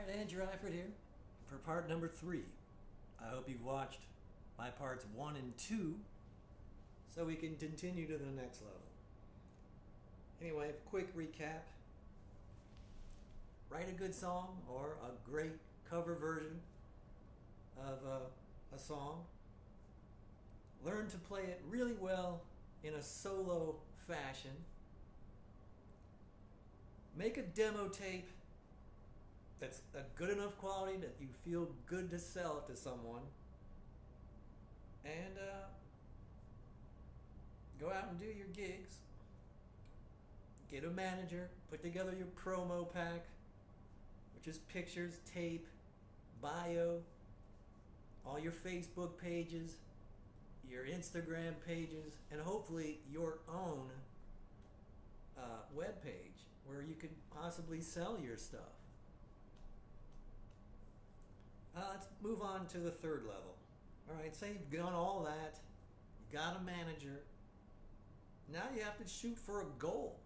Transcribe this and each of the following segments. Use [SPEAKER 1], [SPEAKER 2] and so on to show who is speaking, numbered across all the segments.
[SPEAKER 1] Andrew Eifert here for part number 3. I hope you've watched my parts 1 and 2 so we can continue to the next level. Anyway, quick recap. Write a good song or a great cover version of a song. Learn to play it really well in a solo fashion. Make a demo tape that's a good enough quality that you feel good to sell it to someone, and go out and do your gigs. Get a manager, put together your promo pack, which is pictures, tape, bio, all your Facebook pages, your Instagram pages, and hopefully your own web page where you could possibly sell your stuff. Let's move on to the third level. Alright, say you've done all that, you got a manager, now you have to shoot for a goal.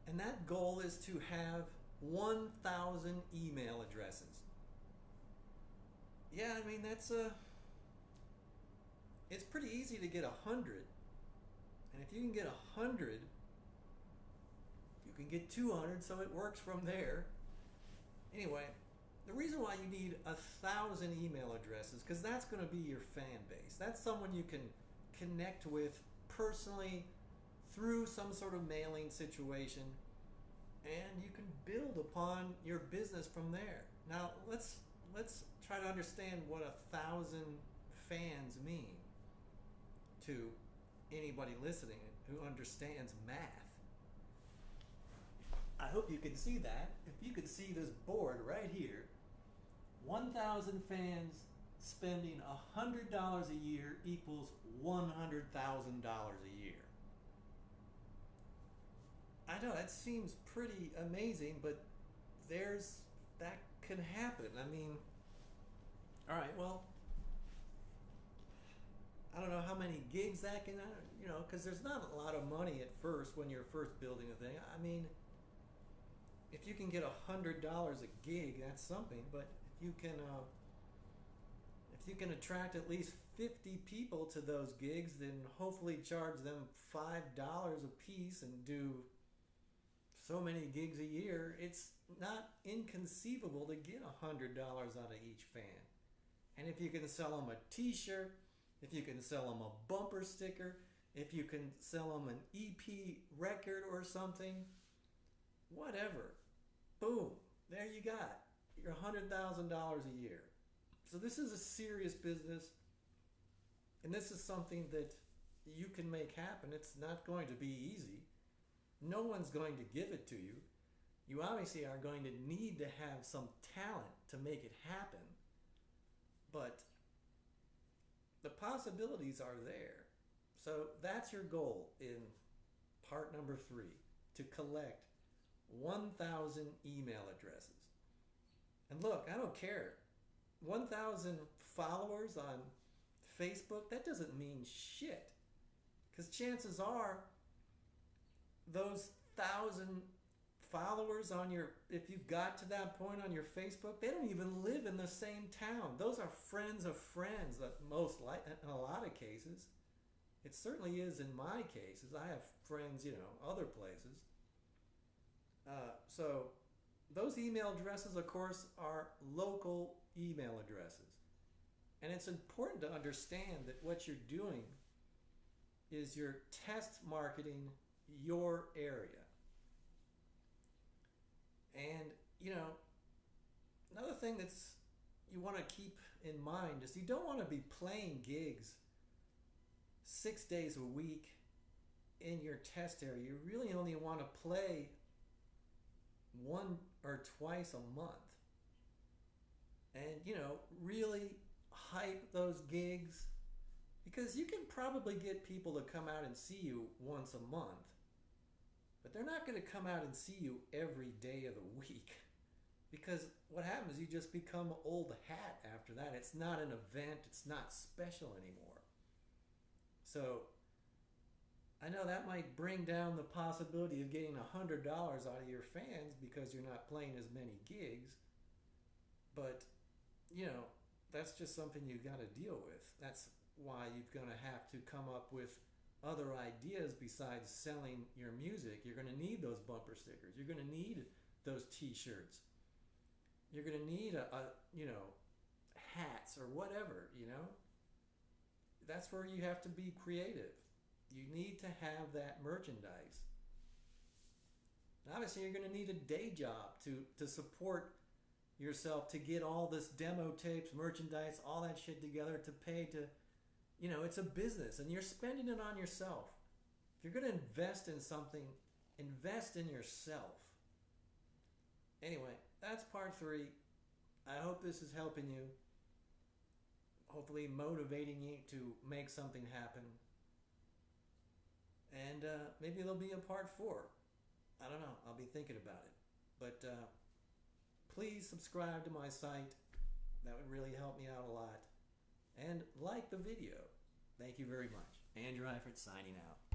[SPEAKER 1] And that goal is to have 1,000 email addresses. Yeah, I mean, it's pretty easy to get 100. And if you can get 100, you can get 200, so it works from there. Anyway, the reason why you need 1,000 email addresses, because that's going to be your fan base. That's someone you can connect with personally through some sort of mailing situation, and you can build upon your business from there. Now, let's try to understand what 1,000 fans mean to anybody listening who understands math. I hope you can see that. If you could see this board right here, 1,000 fans spending $100 a year equals $100,000 a year. I know that seems pretty amazing, but that can happen. I mean, all right, well, I don't know how many gigs that can, because there's not a lot of money at first when you're first building a thing. I mean, if you can get $100 a gig, that's something. But if you can attract at least 50 people to those gigs, then hopefully charge them $5 a piece and do so many gigs a year, it's not inconceivable to get $100 out of each fan. And if you can sell them a t-shirt, if you can sell them a bumper sticker, if you can sell them an EP record or something, whatever, boom, there you got your $100,000 a year. So this is a serious business, and this is something that you can make happen. It's not going to be easy. No one's going to give it to you. You obviously are going to need to have some talent to make it happen, but the possibilities are there. So that's your goal in part number 3, to collect 1,000 email addresses. And look, I don't care. 1,000 followers on Facebook, that doesn't mean shit. Because chances are those 1,000 followers on if you've got to that point on your Facebook, they don't even live in the same town. Those are friends of friends in a lot of cases. It certainly is in my cases. I have friends, other places. So those email addresses, of course, are local email addresses. And it's important to understand that what you're doing is you're test marketing your area. And, another thing that's you want to keep in mind is you don't want to be playing gigs 6 days a week in your test area. You really only want to play 1 or twice a month. And, really hype those gigs, because you can probably get people to come out and see you once a month, but they're not going to come out and see you every day of the week, because what happens is you just become old hat after that. It's not an event. It's not special anymore. So I know that might bring down the possibility of getting $100 out of your fans because you're not playing as many gigs. But, you know, that's just something you've got to deal with. That's why you're going to have to come up with other ideas besides selling your music. You're going to need those bumper stickers. You're going to need those t-shirts. You're going to need hats or whatever, That's where you have to be creative. You need to have that merchandise. And obviously, you're going to need a day job to support yourself, to get all this demo tapes, merchandise, all that shit together, to pay to, it's a business and you're spending it on yourself. If you're going to invest in something, invest in yourself. Anyway, that's part 3. I hope this is helping you. Hopefully motivating you to make something happen. And maybe there'll be a part 4. I don't know. I'll be thinking about it. But please subscribe to my site. That would really help me out a lot. And like the video. Thank you very much. Andrew Eifert signing out.